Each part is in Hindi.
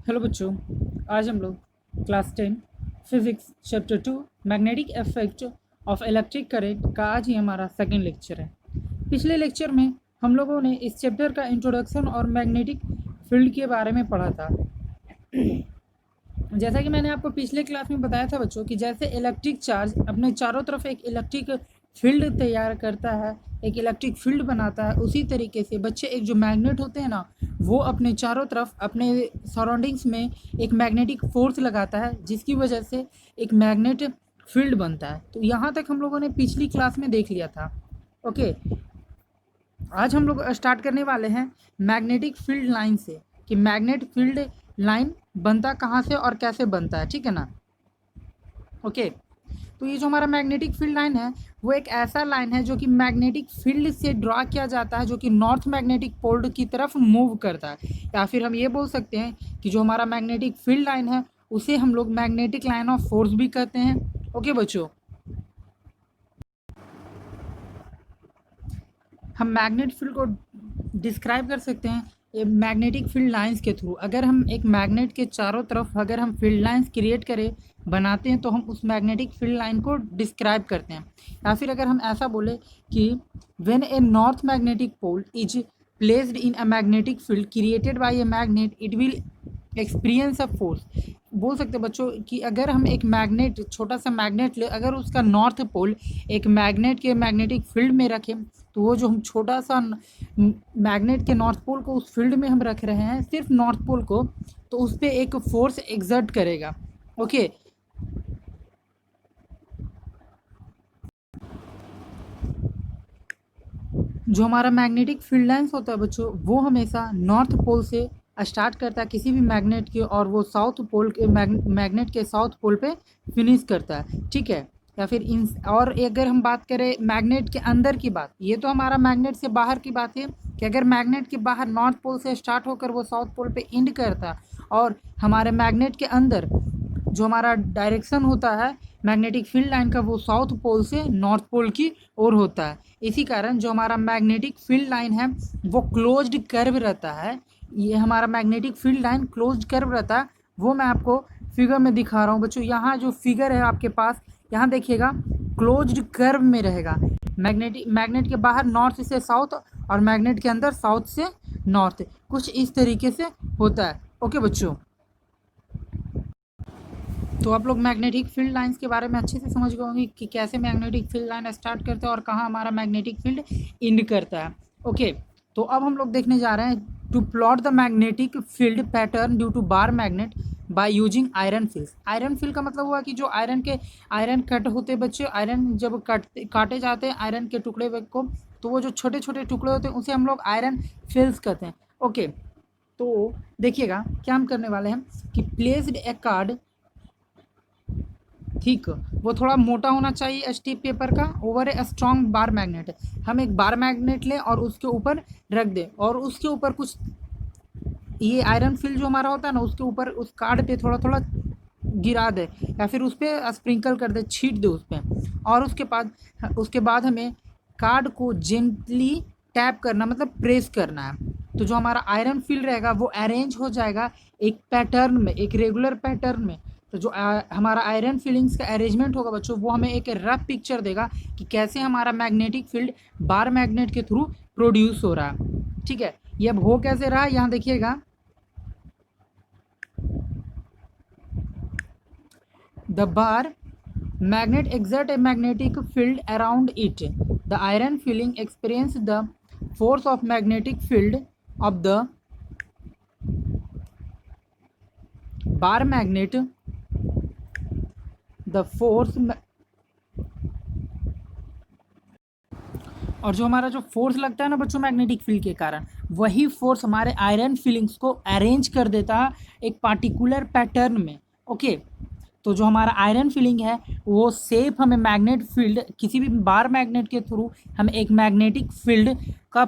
हेलो बच्चों, आज हम लोग class 10 physics chapter 2 magnetic effect of electric current का आज ही हमारा सेकंड लेक्चर है। पिछले लेक्चर में हम लोगों ने इस चैप्टर का इंट्रोडक्शन और मैग्नेटिक फील्ड के बारे में पढ़ा था। जैसा कि मैंने आपको पिछले क्लास में बताया था बच्चों कि जैसे इलेक्ट्रिक चार्ज अपने चारों तरफ एक इलेक्ट्रिक फील्ड तैयार करता है, एक इलेक्ट्रिक फील्ड बनाता है, उसी तरीके से बच्चे एक जो मैग्नेट होते हैं ना, वो अपने चारों तरफ अपने सराउंडिंग्स में एक मैग्नेटिक फोर्स लगाता है, जिसकी वजह से एक मैग्नेट फील्ड बनता है। तो यहाँ तक हम लोगों ने पिछली क्लास में देख लिया था। ओके, आज हम लोग स्टार्ट करने वाले हैं मैग्नेटिक फील्ड लाइन से कि मैग्नेट फील्ड लाइन बनता कहाँ से और कैसे बनता है, ठीक है ना। ओके, तो ये जो हमारा मैग्नेटिक फील्ड लाइन है वो एक ऐसा लाइन है जो कि मैग्नेटिक फील्ड से ड्रॉ किया जाता है, जो कि नॉर्थ मैग्नेटिक पोल की तरफ मूव करता है। या फिर हम ये बोल सकते हैं कि जो हमारा मैग्नेटिक फील्ड लाइन है उसे हम लोग मैग्नेटिक लाइन ऑफ फोर्स भी कहते हैं। ओके बच्चों, हम मैग्नेट फील्ड को डिस्क्राइब कर सकते हैं ये मैग्नेटिक फील्ड लाइंस के थ्रू। अगर हम एक मैग्नेट के चारों तरफ अगर हम फील्ड लाइंस क्रिएट करें, बनाते हैं, तो हम उस मैग्नेटिक फील्ड लाइन को डिस्क्राइब करते हैं। या फिर अगर हम ऐसा बोले कि when a north magnetic pole is placed in a magnetic field created by a magnet it will experience a force. बोल सकते हैं बच्चों कि अगर हम एक मैग्नेट, छोटा सा मैग्नेट ले, अगर उसका नॉर्थ पोल एक मैग्नेट के मैग्नेटिक फील्ड में रखें, तो वो जो हम छोटा सा मैग्नेट के नॉर्थ पोल को उस फील्ड में हम रख रहे हैं, सिर्फ नॉर्थ पोल को, तो उस पर एक फोर्स एग्जर्ट करेगा। ओके, जो हमारा मैग्नेटिक फील्ड लाइंस होता है बच्चों, वो हमेशा नॉर्थ पोल से स्टार्ट करता है किसी भी मैग्नेट के, और वो साउथ पोल के मैग्नेट के साउथ पोल पे फिनिश करता है, ठीक है। या फिर इन, और अगर हम बात करें मैग्नेट के अंदर की बात, ये तो हमारा मैग्नेट से बाहर की बात है कि अगर मैग्नेट के बाहर नॉर्थ पोल से स्टार्ट होकर वो साउथ पोल पे एंड करता है, और हमारे मैग्नेट के अंदर जो हमारा डायरेक्शन होता है मैग्नेटिक फील्ड लाइन का, वो साउथ पोल से नॉर्थ पोल की ओर होता है। इसी कारण जो हमारा मैग्नेटिक फील्ड लाइन है वो क्लोज्ड कर्व रहता है। ये हमारा magnetic field line closed curve रहता है, वो मैं आपको फिगर में दिखा रहा हूँ बच्चों। यहाँ जो फिगर है आपके पास, यहाँ देखिएगा, क्लोज्ड कर्व में रहेगा। मैग्नेट के बाहर नॉर्थ से साउथ, और मैग्नेट के अंदर साउथ से नॉर्थ, कुछ इस तरीके से होता है। ओके बच्चों, तो आप लोग मैग्नेटिक फील्ड लाइंस के बारे में अच्छे से समझ गए होंगे कि कैसे मैग्नेटिक फील्ड लाइन स्टार्ट करता है और कहाँ हमारा मैग्नेटिक फील्ड एंड करता है। ओके, तो अब हम लोग देखने जा रहे हैं to plot the magnetic field pattern due to bar magnet by using iron field. Iron field का मतलब हुआ कि जो आयरन कट होते बच्चे, आयरन जब काटे जाते हैं आयरन के टुकड़े को, तो वो जो छोटे छोटे टुकड़े होते हैं उसे हम लोग आयरन फील्ड्स कहते हैं। ओके, तो देखिएगा क्या हम करने वाले हैं कि प्लेस्ड ए कार्ड, ठीक, वो थोड़ा मोटा होना चाहिए स्टीप पेपर का, over a strong bar magnet. हम एक बार मैग्नेट लें और उसके ऊपर रख दें, और उसके ऊपर कुछ ये आयरन फिल जो हमारा होता है ना, उसके ऊपर उस कार्ड पे थोड़ा थोड़ा गिरा दे, या फिर उस पर स्प्रिंकल कर दे, छीट दे उस पर। और उसके बाद हमें कार्ड को जेंटली टैप करना, मतलब प्रेस करना है। तो जो हमारा आयरन फील्ड रहेगा वो अरेंज हो जाएगा एक पैटर्न में, एक रेगुलर पैटर्न में। तो जो हमारा आयरन फीलिंग्स का अरेंजमेंट होगा बच्चों, वो हमें एक रफ पिक्चर देगा कि कैसे हमारा मैग्नेटिक फील्ड बार मैग्नेट के थ्रू प्रोड्यूस हो रहा है, ठीक है। ये अब हो कैसे रहा है यहाँ देखिएगा, the bar magnet exert a magnetic field around it. The iron filling experience the force of magnetic field of the bar magnet. The force, और जो हमारा जो फोर्स लगता है ना बच्चों मैग्नेटिक फील्ड के कारण, वही फोर्स हमारे आयरन फीलिंग्स को अरेंज कर देता है एक पार्टिकुलर पैटर्न में। ओके, तो जो हमारा आयरन फीलिंग है वो सेफ हमें मैग्नेट फील्ड, किसी भी बार मैग्नेट के थ्रू हमें एक मैग्नेटिक फील्ड का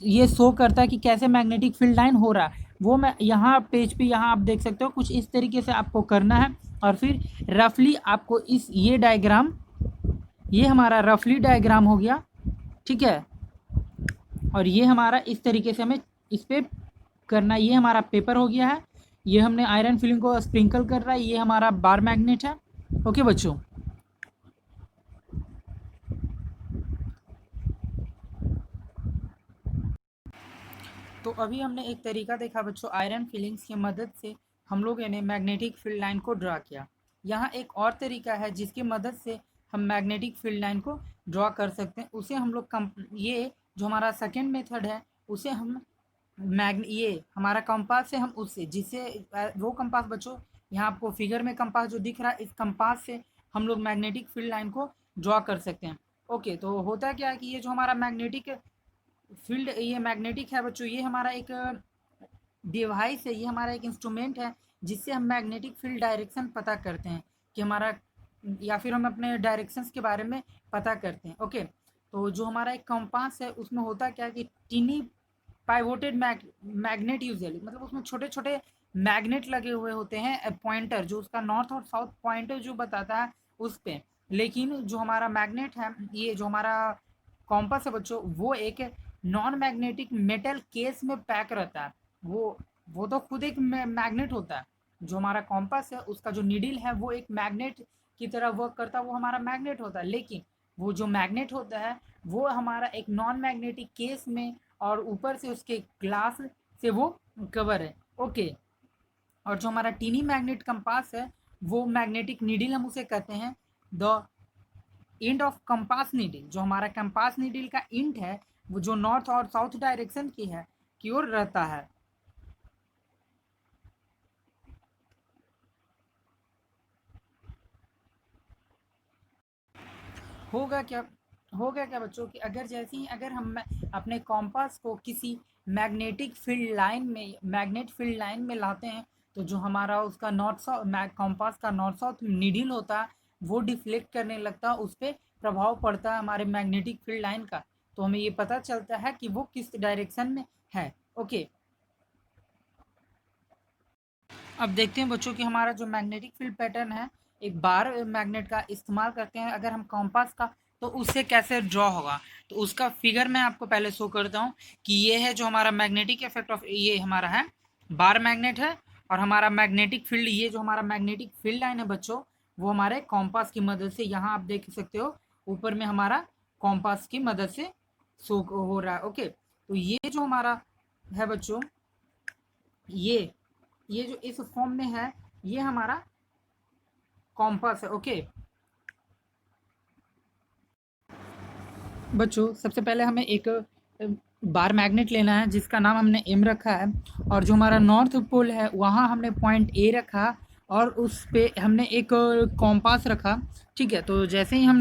ये शो करता है कि कैसे मैग्नेटिक फील्ड लाइन हो रहा है। वो मैं यहाँ पेज पे, यहाँ आप देख सकते हो, कुछ इस तरीके से आपको करना है, और फिर रफली आपको ये डायग्राम, ये हमारा रफली डायग्राम हो गया, ठीक है। और ये हमारा इस तरीके से हमें इस पर करना, ये हमारा पेपर हो गया है, ये हमने आयरन फिलिंग को स्प्रिंकल कर रहा है, ये हमारा बार मैग्नेट है। ओके बच्चों, तो अभी हमने एक तरीका देखा बच्चों, आयरन फिलिंग्स की मदद से हम लोगों ने मैग्नेटिक फील्ड लाइन को ड्रा किया। यहाँ एक और तरीका है जिसकी मदद से हम मैग्नेटिक फील्ड लाइन को ड्रा कर सकते हैं। उसे हम लोग ये जो हमारा सेकेंड मेथड है उसे हम ये हमारा कंपास से हम उससे जिससे वो कंपास बच्चों, यहाँ आपको फिगर में कंपास जो दिख रहा है, इस कंपास से हम लोग मैग्नेटिक फील्ड लाइन को ड्रॉ कर सकते हैं। ओके, तो होता क्या है कि ये जो हमारा मैग्नेटिक फील्ड, ये मैग्नेटिक है बच्चों, ये हमारा एक डिवाइस है, ये हमारा एक इंस्ट्रूमेंट है जिससे हम मैग्नेटिक फील्ड डायरेक्शन पता करते हैं कि हमारा, या फिर हम अपने डायरेक्शंस के बारे में पता करते हैं। ओके, तो जो हमारा एक कंपास है उसमें होता क्या है कि टीनी पाइवोटेड मैग्नेट यूजुअली, मतलब उसमें छोटे छोटे मैग्नेट लगे हुए होते हैं, पॉइंटर जो उसका नॉर्थ और साउथ पॉइंटर जो बताता है उस पे। लेकिन जो हमारा मैग्नेट है, ये जो हमारा कॉम्पास है बच्चों, वो एक नॉन मैग्नेटिक मेटल केस में पैक रहता है। वो तो खुद एक मैग्नेट होता है। जो हमारा कॉम्पास है उसका जो नीडल है वो एक मैग्नेट की तरह वर्क करता है, वो हमारा मैग्नेट होता है। लेकिन वो जो मैग्नेट होता है वो हमारा एक नॉन मैग्नेटिक केस में, और ऊपर से उसके ग्लास से वो कवर है। ओके, और जो हमारा टीनी मैग्नेट कंपास है, वो मैग्नेटिक नीडल हम उसे कहते हैं the end of compass needle. जो हमारा कंपास नीडल का इंड है वो जो नॉर्थ और साउथ डायरेक्शन की है की ओर रहता है। होगा क्या होगा क्या बच्चों कि अगर जैसे ही अगर हम अपने कॉम्पास को किसी मैग्नेट फील्ड लाइन में लाते हैं, तो जो हमारा उसका नॉर्थ साउथ कॉम्पास का नॉर्थ साउथ नीडल होता है वो डिफ्लेक्ट करने लगता है, उस पर प्रभाव पड़ता है हमारे मैग्नेटिक फील्ड लाइन का। तो हमें ये पता चलता है कि वो किस डायरेक्शन में है। ओके, अब देखते हैं बच्चों कि हमारा जो मैग्नेटिक फील्ड पैटर्न है, एक बार मैग्नेट का इस्तेमाल करते हैं अगर हम कॉम्पास का, तो उससे कैसे ड्रॉ होगा। तो उसका फिगर मैं आपको पहले शो करता हूँ कि ये है जो हमारा मैग्नेटिक इफेक्ट ऑफ, ये हमारा है बार मैग्नेट है, और हमारा मैग्नेटिक फील्ड, ये जो हमारा मैग्नेटिक फील्ड लाइन है बच्चों, वो हमारे कॉम्पास की मदद से, यहाँ आप देख सकते हो ऊपर में हमारा कॉम्पास की मदद से शो हो रहा है। ओके, तो ये जो हमारा है बच्चों, ये ये जो इस फॉर्म में है, ये हमारा कॉम्पास है। ओके बच्चों, सबसे पहले हमें एक बार मैग्नेट लेना है जिसका नाम हमने एम रखा है, और जो हमारा नॉर्थ पोल है वहाँ हमने पॉइंट ए रखा, और उस पे हमने एक कॉम्पास रखा। ठीक है, तो जैसे ही हम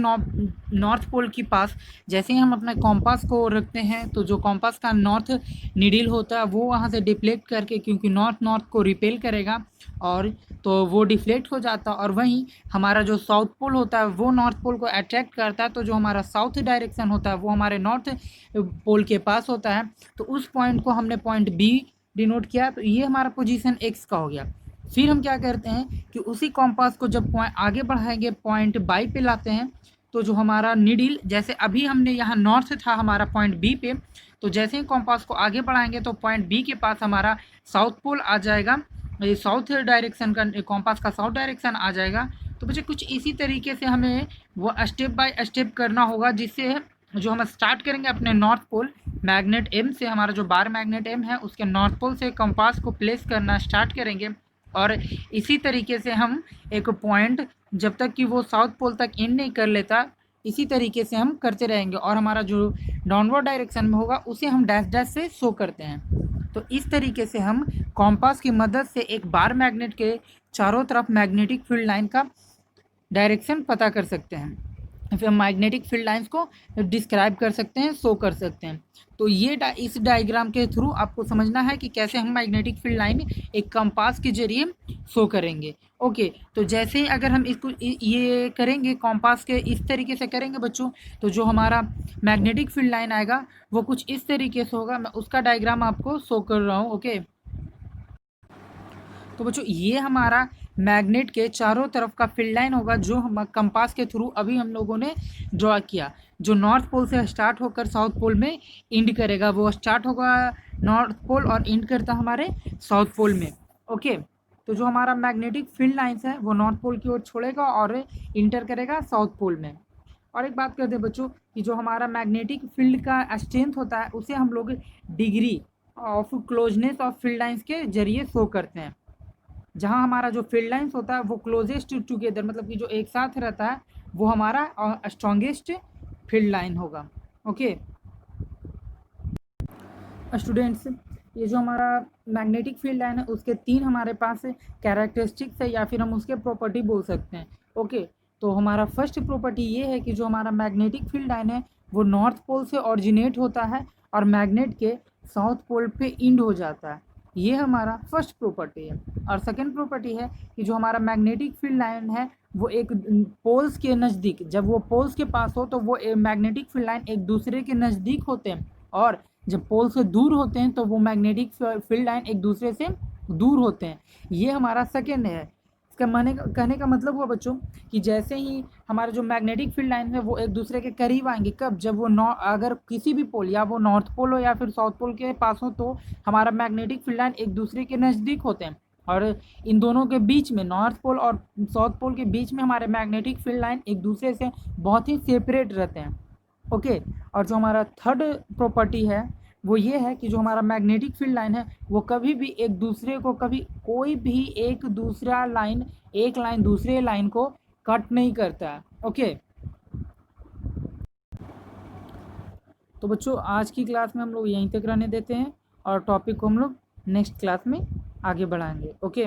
नॉर्थ पोल के पास जैसे ही हम अपने कॉम्पास को रखते हैं, तो जो कॉम्पास का नॉर्थ नीडल होता है वो वहाँ से डिफ्लेक्ट करके, क्योंकि नॉर्थ नॉर्थ को रिपेल करेगा, और तो वो डिफ्लेक्ट हो जाता है, और वहीं हमारा जो साउथ पोल होता है वो नॉर्थ पोल को अट्रैक्ट करता है। तो जो हमारा साउथ डायरेक्शन होता है वो हमारे नॉर्थ पोल के पास होता है। तो उस पॉइंट को हमने पॉइंट बी डिनोट किया, तो ये हमारा पोजीशन एक्स का हो गया। फिर हम क्या करते हैं कि उसी कॉम्पास को जब पॉइंट आगे बढ़ाएंगे, पॉइंट बाई पे लाते हैं, तो जो हमारा नीडल, जैसे अभी हमने यहाँ नॉर्थ था हमारा पॉइंट बी पे, तो जैसे ही कॉम्पास को आगे बढ़ाएंगे तो पॉइंट बी के पास हमारा साउथ पोल आ जाएगा, ये साउथ डायरेक्शन का कॉम्पास का साउथ डायरेक्शन आ जाएगा। तो बच्चे कुछ इसी तरीके से हमें वो स्टेप बाय स्टेप करना होगा, जिससे जो हम स्टार्ट करेंगे अपने नॉर्थ पोल मैग्नेट एम से, हमारा जो बार मैग्नेट एम है उसके नॉर्थ पोल से कंपास को प्लेस करना स्टार्ट करेंगे, और इसी तरीके से हम एक पॉइंट जब तक कि वो साउथ पोल तक एंड नहीं कर लेता, इसी तरीके से हम करते रहेंगे, और हमारा जो डाउनवर्ड डायरेक्शन में होगा उसे हम डैश डैश से शो करते हैं। तो इस तरीके से हम कॉम्पास की मदद से एक बार मैग्नेट के चारों तरफ मैग्नेटिक फील्ड लाइन का डायरेक्शन पता कर सकते हैं, फिर मैग्नेटिक फील्ड लाइंस को डिस्क्राइब कर सकते हैं, शो कर सकते हैं। तो ये इस डायग्राम के थ्रू आपको समझना है कि कैसे हम मैग्नेटिक फील्ड लाइन एक कंपास के जरिए शो करेंगे। ओके, तो जैसे ही अगर हम इसको ये करेंगे कंपास के इस तरीके से करेंगे बच्चों, तो जो हमारा मैग्नेटिक फील्ड लाइन आएगा वो कुछ इस तरीके से होगा। मैं उसका डायग्राम आपको शो कर रहा हूँ। ओके, तो बच्चों ये हमारा मैग्नेट के चारों तरफ का फील्ड लाइन होगा जो हम कंपास के थ्रू अभी हम लोगों ने ड्रॉ किया। जो नॉर्थ पोल से स्टार्ट होकर साउथ पोल में एंड करेगा, वो स्टार्ट होगा नॉर्थ पोल और एंड करता हमारे साउथ पोल में। ओके, तो जो हमारा मैग्नेटिक फील्ड लाइंस है वो नॉर्थ पोल की ओर छोड़ेगा और इंटर करेगा साउथ पोल में। और एक बात करते हैं बच्चों कि जो हमारा मैग्नेटिक फील्ड का स्ट्रेंथ होता है उसे हम लोग degree of closeness of field lines के जरिए शो करते हैं। जहाँ हमारा जो फील्ड लाइंस होता है वो क्लोजेस्ट टुगेदर, मतलब कि जो एक साथ रहता है, वो हमारा स्ट्रॉन्गेस्ट फील्ड लाइन होगा। ओके स्टूडेंट्स, ये जो हमारा मैग्नेटिक फील्ड लाइन है उसके तीन हमारे पास कैरेक्टरिस्टिक्स है या फिर हम उसके प्रॉपर्टी बोल सकते हैं। ओके तो हमारा फर्स्ट प्रॉपर्टी ये है कि जो हमारा मैग्नेटिक फील्ड लाइन है वो नॉर्थ पोल से ऑरिजिनेट होता है और मैग्नेट के साउथ पोल पे इंड हो जाता है। ये हमारा फर्स्ट प्रॉपर्टी है। और सेकेंड प्रॉपर्टी है कि जो हमारा मैग्नेटिक फील्ड लाइन है वो एक पोल्स के नज़दीक, जब वो पोल्स के पास हो तो वो मैग्नेटिक फील्ड लाइन एक दूसरे के नज़दीक होते हैं, और जब पोल से दूर होते हैं तो वो मैग्नेटिक फील्ड लाइन एक दूसरे से दूर होते हैं। ये हमारा सेकेंड है। इसका कहने का मतलब हुआ बच्चों कि जैसे ही हमारा जो मैग्नेटिक फील्ड लाइन है वो एक दूसरे के करीब आएंगे, कब? जब वो अगर किसी भी पोल, या वो नॉर्थ पोल हो या फिर साउथ पोल के पास हो, तो हमारा मैग्नेटिक फील्ड लाइन एक दूसरे के नज़दीक होते हैं। और इन दोनों के बीच में, नॉर्थ पोल और साउथ पोल के बीच में, हमारे मैग्नेटिक फील्ड लाइन एक दूसरे से बहुत ही सेपरेट रहते हैं। ओके और जो हमारा थर्ड प्रॉपर्टी है वो ये है कि जो हमारा मैग्नेटिक फील्ड लाइन है वो कभी भी एक दूसरे को, कभी कोई भी एक दूसरा लाइन, एक लाइन दूसरे लाइन को कट नहीं करता है। ओके तो बच्चों आज की क्लास में हम लोग यहीं तक रहने देते हैं और टॉपिक को हम लोग नेक्स्ट क्लास में आगे बढ़ाएंगे। ओके